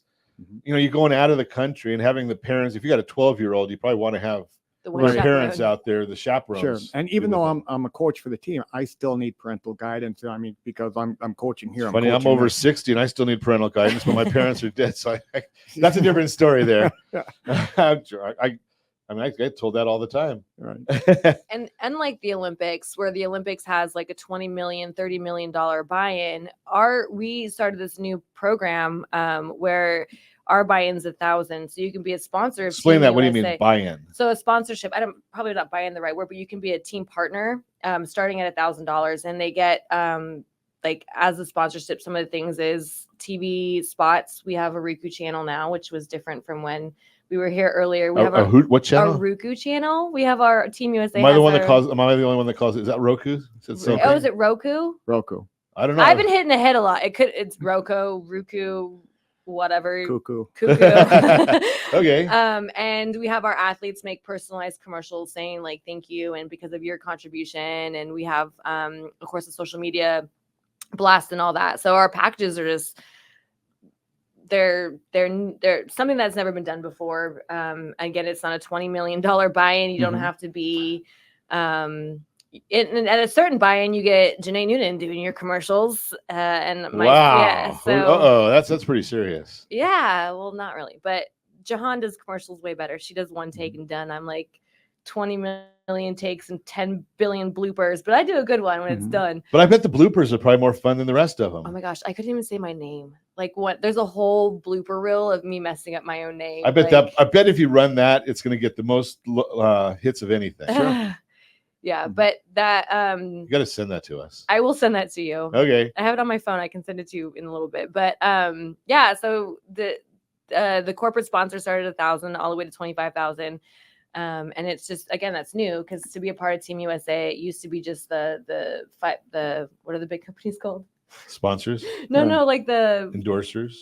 you know, you're going out of the country and having the parents. If you got a 12-year-old, you probably want to have The the one parents chaperone. out there, the chaperones. Sure. And even be though with I'm a coach for the team, I still need parental guidance. I mean, because I'm coaching here. It's funny, I'm coaching over there. 60 and I still need parental guidance, but my parents are dead. So that's a different story there. I mean, I get told that all the time. Right. And unlike the Olympics, where the Olympics has like a $20 million, $30 million buy-in, we started this new program where our buy-in's $1,000. So you can be a sponsor of Explain Team that. What do you USA. mean buy-in? So a sponsorship, probably not buy-in the right word, but you can be a team partner starting at $1,000, and they get like as a sponsorship, some of the things is TV spots. We have a Roku channel now, which was different from when we were here earlier. We have What channel? our Roku channel. We have our Team USA. Am I the has one that our- calls? Am I the only one that calls? Is that Roku? Is it Roku? Roku. I don't know. I've been hitting the head a lot. It's Roku, whatever. Cuckoo. Okay. And we have our athletes make personalized commercials saying like thank you and because of your contribution. And we have of course the social media blast and all that. So our packages are just they're something that's never been done before. Again, it's not a $20 million buy-in. You don't have to be and at a certain buy-in, you get Janae Noonan doing your commercials. And Wow. so That's pretty serious. yeah, well, not really, but Jahan does commercials way better. She does one take and done. I'm like 20 million takes and 10 billion bloopers, but I do a good one when it's done. But I bet the bloopers are probably more fun than the rest of them. Oh my gosh, I couldn't even say my name. Like what? There's a whole blooper reel of me messing up my own name. I bet if you run that, it's going to get the most hits of anything. Yeah, but that You got to send that to us. I will send that to you. Okay. I have it on my phone. I can send it to you in a little bit. But yeah, so the corporate sponsor started at 1,000 all the way to 25,000. And it's just, again, that's new because to be a part of Team USA, it used to be just the what are the big companies called? Sponsors, No, like endorsers,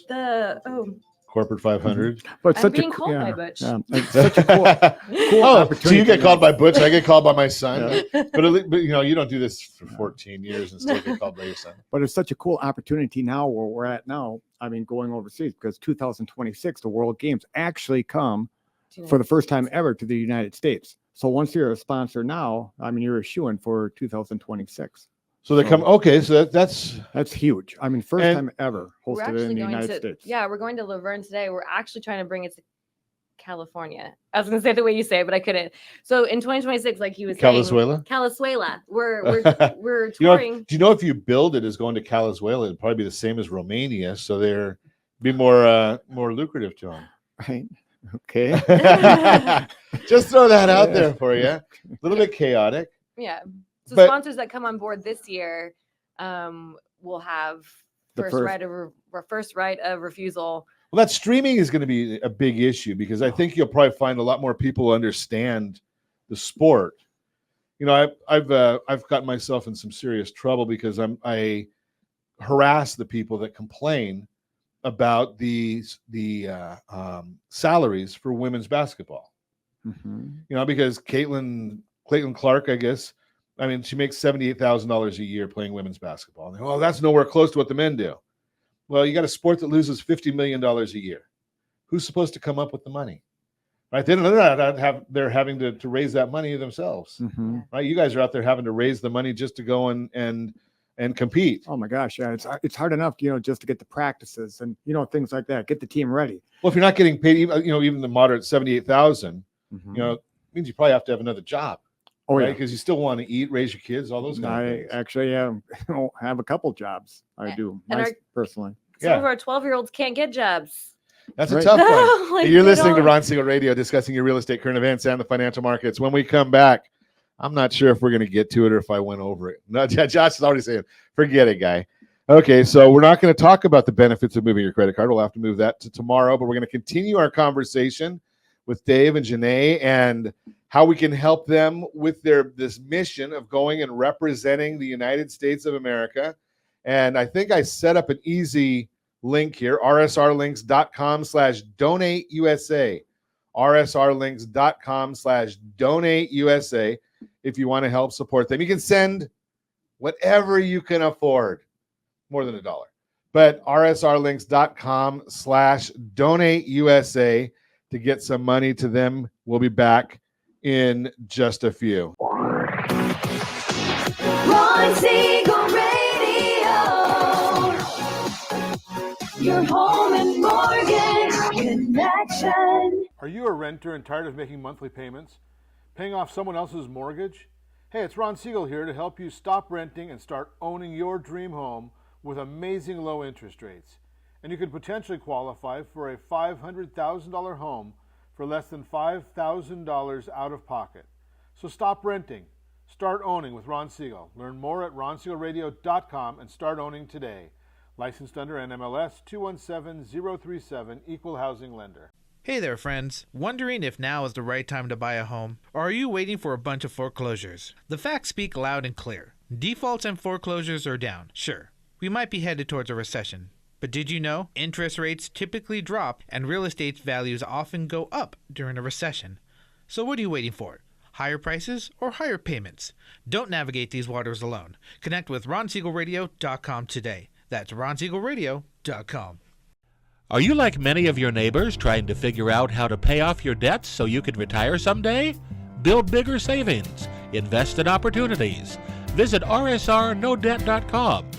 corporate 500. But I'm such being a called by Butch. it's such a cool Oh, so opportunity. you get called by Butch, I get called by my son. But you know, you don't do this for 14 years and still get called by your son. But it's such a cool opportunity now where we're at now. I mean, going overseas because 2026, the World Games actually come for the first time ever to the United States. So once you're a sponsor now, I mean, you're a shoo-in for 2026. So they come. Okay, so that's huge. I mean, first time ever We're hosted actually in the going United to States. yeah, we're going to Laverne today. We're actually trying to bring it to California. I was gonna say it the way you say it, but I couldn't. So in 2026, like he was saying, Calizuela. We're touring. Do you know if you build it as going to Calizuela, it'd probably be the same as Romania, so they're be more lucrative to them. Right. Okay. Just throw that out there for you. A little bit chaotic. Yeah. So But- sponsors that come on board this year will have first right of refusal. Well, that streaming is going to be a big issue because I think you'll probably find a lot more people who understand the sport. You know, I've gotten myself in some serious trouble because I harass the people that complain about the salaries for women's basketball. You know, because Caitlin Clark, I guess, I mean, she makes $78,000 a year playing women's basketball. And well, that's nowhere close to what the men do. Well, you got a sport that loses $50 million a year. Who's supposed to come up with the money? Right? They're having to raise that money themselves. Right? You guys are out there having to raise the money just to go and compete. Oh my gosh, yeah, it's hard enough, you know, just to get the practices and you know things like that, get the team ready. Well, if you're not getting paid, even the moderate $78,000, you know, it means you probably have to have another job. Oh, right? yeah. Because you still want to eat, raise your kids, all those kind of things. I actually have a couple jobs. I do, And personally. Some of our 12-year-olds can't get jobs. That's a tough one. Like, You're they listening to don't- Ron Siegel Radio, discussing your real estate, current events, and the financial markets. When we come back, I'm not sure if we're going to get to it or if I went over it. No, Josh is already saying, forget it, guy. Okay, so we're not going to talk about the benefits of moving your credit card. We'll have to move that to tomorrow, but we're going to continue our conversation with Dave and Janae and how we can help them with this mission of going and representing the United States of America. And I think I set up an easy link here, rsrlinks.com/donateusa, rsrlinks.com/donateusa. If you want to help support them, you can send whatever you can afford, more than $1. But rsrlinks.com/donateusa to get some money to them. We'll be back in just a few. Ron Siegel Radio. Your home and mortgage connection. Are you a renter and tired of making monthly payments? Paying off someone else's mortgage? Hey, it's Ron Siegel here to help you stop renting and start owning your dream home with amazing low interest rates. And you could potentially qualify for a $500,000 home for less than $5,000 out of pocket. So stop renting. Start owning with Ron Siegel. Learn more at ronsiegelradio.com and start owning today. Licensed under NMLS 217037, Equal Housing Lender. Hey there, friends. Wondering if now is the right time to buy a home? Or are you waiting for a bunch of foreclosures? The facts speak loud and clear. Defaults and foreclosures are down. Sure, we might be headed towards a recession. But did you know interest rates typically drop and real estate values often go up during a recession? So what are you waiting for? Higher prices or higher payments? Don't navigate these waters alone. Connect with ronsiegelradio.com today. That's ronsiegelradio.com. Are you like many of your neighbors trying to figure out how to pay off your debts so you can retire someday? Build bigger savings. Invest in opportunities. Visit rsrnodebt.com.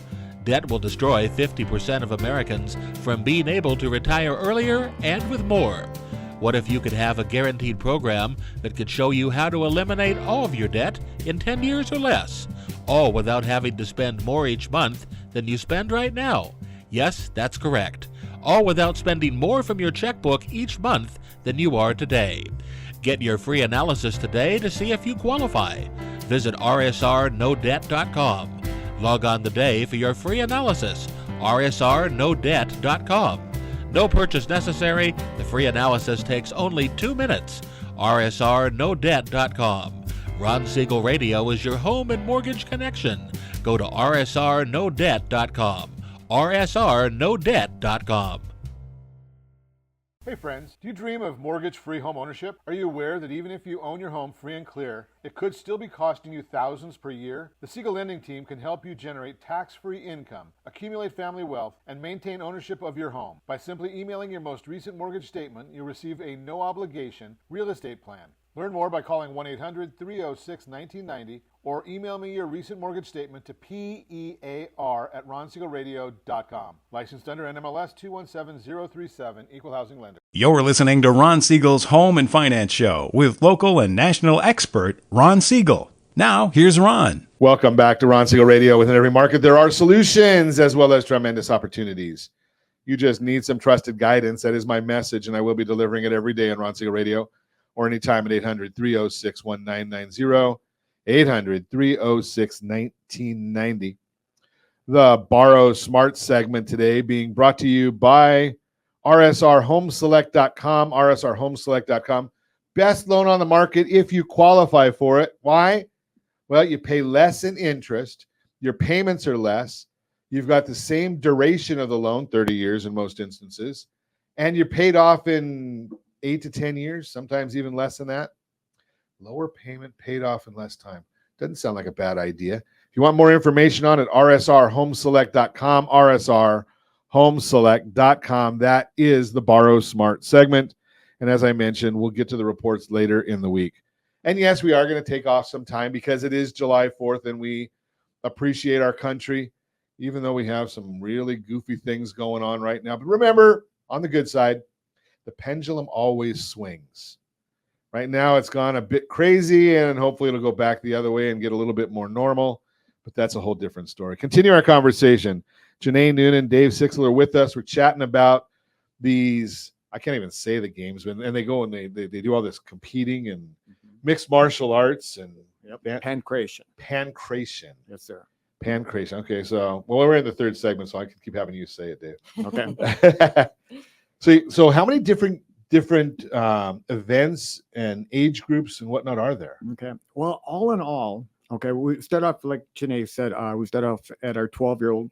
Debt will destroy 50% of Americans from being able to retire earlier and with more. What if you could have a guaranteed program that could show you how to eliminate all of your debt in 10 years or less, all without having to spend more each month than you spend right now? Yes, that's correct. All without spending more from your checkbook each month than you are today. Get your free analysis today to see if you qualify. Visit rsrnodebt.com. Log on today for your free analysis. rsrnodebt.com. No purchase necessary. The free analysis takes only 2 minutes. rsrnodebt.com. Ron Siegel Radio is your home and mortgage connection. Go to rsrnodebt.com. rsrnodebt.com. Hey friends, do you dream of mortgage-free home ownership? Are you aware that even if you own your home free and clear, it could still be costing you thousands per year? The Siegel Lending Team can help you generate tax-free income, accumulate family wealth, and maintain ownership of your home. By simply emailing your most recent mortgage statement, you'll receive a no-obligation real estate plan. Learn more by calling 1-800-306-1990 or email me your recent mortgage statement to PEAR@ronsiegelradio.com. Licensed under NMLS 217037, Equal Housing Lender. You're listening to Ron Siegel's Home and Finance Show with local and national expert Ron Siegel. Now, here's Ron. Welcome back to Ron Siegel Radio. Within every market, there are solutions as well as tremendous opportunities. You just need some trusted guidance. That is my message, and I will be delivering it every day on Ron Siegel Radio or anytime at 800-306-1990, 800-306-1990. The Borrow Smart segment today being brought to you by rsrhomeselect.com, rsrhomeselect.com. Best loan on the market if you qualify for it. Why? Well, you pay less in interest. Your payments are less. You've got the same duration of the loan, 30 years in most instances, and you're paid off in 8 to 10 years, sometimes even less than that. Lower payment, paid off in less time. Doesn't sound like a bad idea. If you want more information on it, rsrhomeselect.com, rsrhomeselect.com. That is the Borrow Smart segment. And as I mentioned, we'll get to the reports later in the week. And yes, we are going to take off some time because it is July 4th and we appreciate our country, even though we have some really goofy things going on right now. But remember, on the good side, the pendulum always swings. Right now, it's gone a bit crazy, and hopefully it'll go back the other way and get a little bit more normal. But that's a whole different story. Continue our conversation. Janae Noonan, Dave Sixel are with us. We're chatting about these, I can't even say the games, and they go and they do all this competing and mixed martial arts and Pancration. Pancration. Yes, sir. Pancration. Okay, so we're in the third segment, so I can keep having you say it, Dave. Okay. So how many different events and age groups and whatnot are there? Okay. Well, all in all, okay, we start off like Janae said. We start off at our 12-year-old,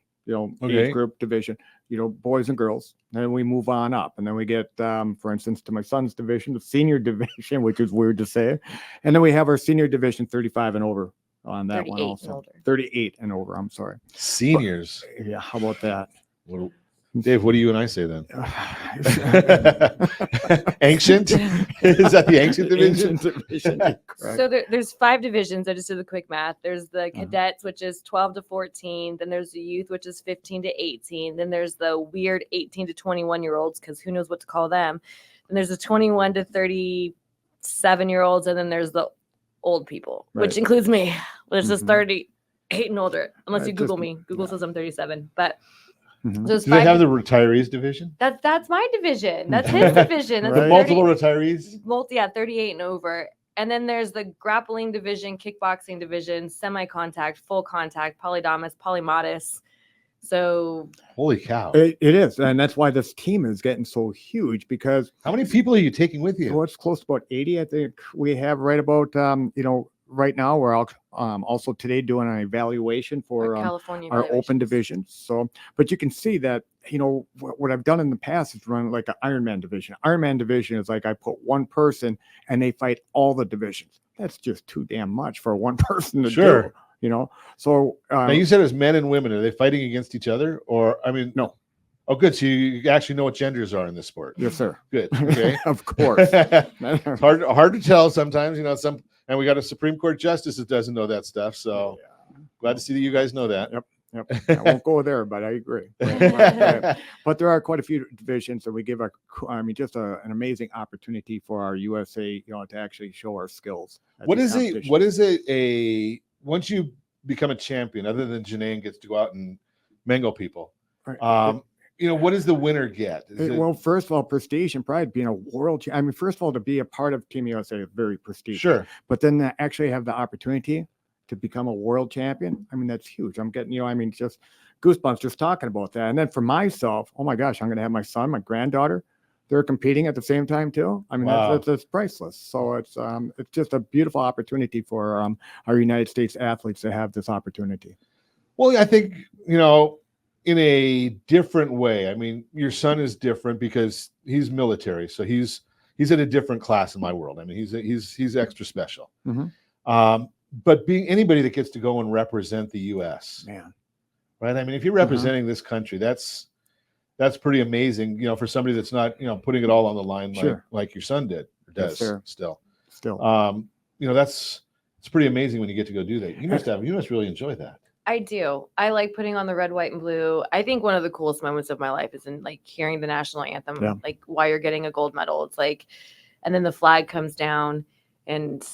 age group division. Boys and girls. Then we move on up, and then we get, for instance, to my son's division, the senior division, which is weird to say, and then we have our senior division, 35 and over on that one also. 38 and over. I'm sorry. Seniors. But, yeah. How about that? Well, Dave, what do you and I say then? Ancient? Is that the ancient division? Ancient division, correct. So there's 5 divisions. I just did the quick math. There's the cadets, which is 12 to 14. Then there's the youth, which is 15 to 18. Then there's the weird 18 to 21-year-olds, because who knows what to call them. Then there's the 21 to 37-year-olds. And then there's the old people, which includes me, which is 38 and older, unless you Google me. Google says I'm 37. But do they have the retirees division? That's my division. That's his division. That's The multiple retirees? 38 and over. And then there's the grappling division, kickboxing division, semi-contact, full contact, polydamas, polymodus. So holy cow. It is. And that's why this team is getting so huge, because how many people are you taking with you? Well, it's close to about 80. I think we have right about, right now we're also today doing an evaluation for California our open division. So, but you can see that, what I've done in the past is run like an Ironman division. Ironman division is like I put one person and they fight all the divisions. That's just too damn much for one person to do. So now you said it was men and women. Are they fighting against each other, or no? Oh, good. So you actually know what genders are in this sport. Yes, sir. Good. Okay. Of course. It's hard to tell sometimes. And we got a Supreme Court justice that doesn't know that stuff. So glad to see that you guys know that. Yep. I won't go there, but I agree. But there are quite a few divisions that we give just an amazing opportunity for our USA, to actually show our skills. What is a once you become a champion, other than Janae gets to go out and mangle people, what does the winner get? Well, first of all, prestige and pride, being a world. First of all, to be a part of Team USA is very prestigious. Sure. But then to actually have the opportunity to become a world champion, that's huge. I'm getting, just goosebumps just talking about that. And then for myself, oh my gosh, I'm going to have my son, my granddaughter. They're competing at the same time too. Wow. That's priceless. So it's just a beautiful opportunity for our United States athletes to have this opportunity. Well, I think, in a different way. Your son is different because he's military, so he's in a different class in my world. He's extra special. But being anybody that gets to go and represent the U.S., man, right? If you're representing this country, that's pretty amazing. For somebody that's not putting it all on the line like your son did or does still. It's pretty amazing when you get to go do that. You must really enjoy that. I do. I like putting on the red, white, and blue. I think one of the coolest moments of my life is in hearing the national anthem, while you're getting a gold medal. It's and then the flag comes down and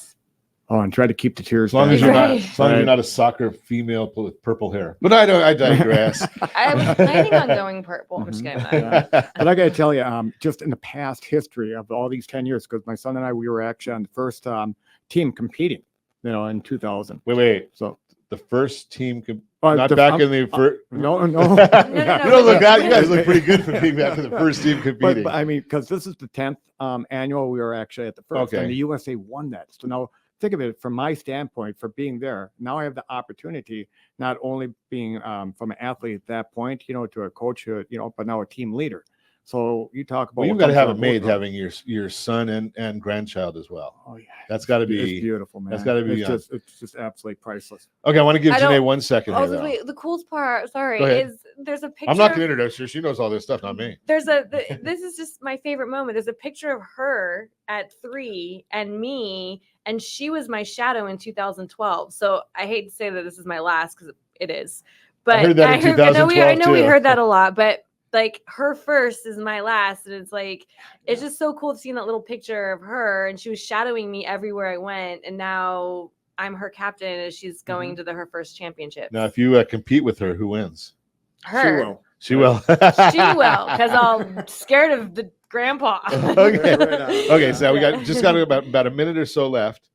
try to keep the tears. As long as you're not a soccer female with purple hair. But I digress. I was planning on going purple. I'm just kidding. But I got to tell you, just in the past history of all these 10 years, because my son and I, we were actually on the first team competing, in 2000. Wait. So the first team in the first. No. You don't look that. You guys look pretty good for being back to the first team competing. But because this is the 10th annual, we were actually at the first, and the USA won that. So now think of it from my standpoint for being there. Now I have the opportunity, not only being from an athlete at that point, to a coach, but now a team leader. So you talk about. Well, you've got to have it made having your son and grandchild as well. Oh yeah, that's got to be it's beautiful, man. That's got to be. It's just absolutely priceless. Okay, I want to give Janae 1 second. The coolest part, is there's a picture. I'm not going to introduce her. She knows all this stuff, not me. This is just my favorite moment. There's a picture of her at 3 and me, and she was my shadow in 2012. So I hate to say that this is my last because it is. But I heard that in 2012 I know we heard that a lot, but. Her first is my last, and it's just so cool to see that little picture of her, and she was shadowing me everywhere I went, and now I'm her captain as she's going to her first championship. Now, if you compete with her, who wins? Her. She will. She will, because I'm scared of the grandpa. Okay. So we got about a minute or so left.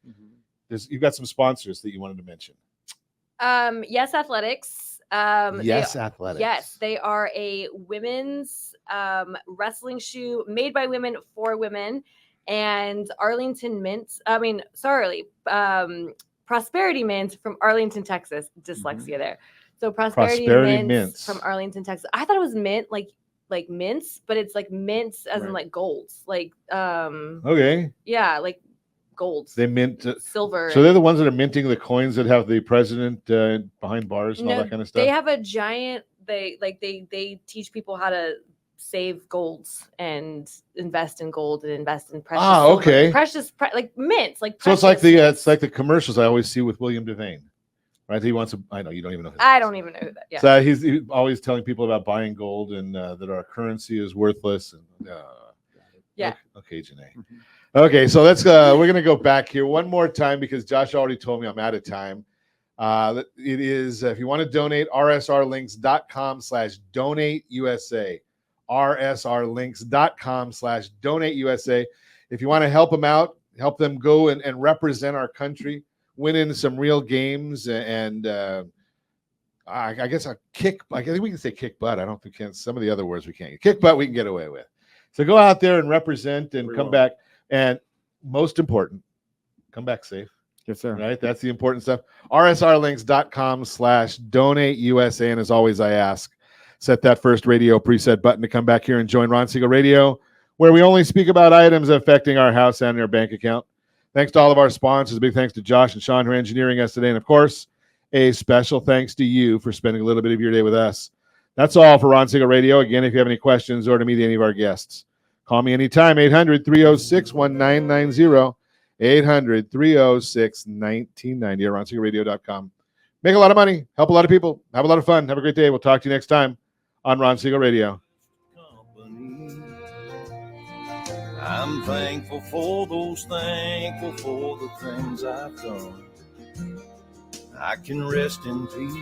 You've got some sponsors that you wanted to mention. Yes Athletics. Athletics. Yes, they are a women's wrestling shoe made by women for women, and Prosperity Mint from Arlington, Texas. Dyslexia there. So Prosperity Mints from Arlington, Texas. I thought it was mint, like mints, but it's like mints as in golds, okay. Yeah, like golds. They mint silver. So they're the ones that are minting the coins that have the president behind bars and all that kind of stuff. They have a giant they teach people how to save golds and invest in gold and invest in precious silver. Okay. Like mints, like So it's like precious it's like the commercials I always see with William Devane, right? He wants to. I know you don't even know. Who I don't even know who that. Yeah. So he's always telling people about buying gold and that our currency is worthless. And yeah. Okay, Janae. Okay, so let's we're gonna go back here one more time because Josh already told me I'm out of time. It is if you want to donate, rsrlinks.com/donateusa. rsrlinks.com/donateusa. If you want to help them out, help them go and represent our country, win in some real games, and I guess I think we can say kick butt. I don't think some of the other words we can't. Kick butt we can get away with. So go out there and represent and come back. And most important, come back safe. Yes, sir. Right? That's the important stuff. rsrlinks.com/donateusa. And as always, I ask, set that first radio preset button to come back here and join Ron Siegel Radio, where we only speak about items affecting our house and our bank account. Thanks to all of our sponsors. A big thanks to Josh and Sean who are engineering us today. And of course, a special thanks to you for spending a little bit of your day with us. That's all for Ron Siegel Radio. Again, if you have any questions or to meet any of our guests, call me anytime, 800-306-1990, 800-306-1990, or RonSiegelRadio.com. Make a lot of money, help a lot of people, have a lot of fun. Have a great day. We'll talk to you next time on Ron Siegel Radio. I'm thankful for those, thankful for the things I've done. I can rest in peace.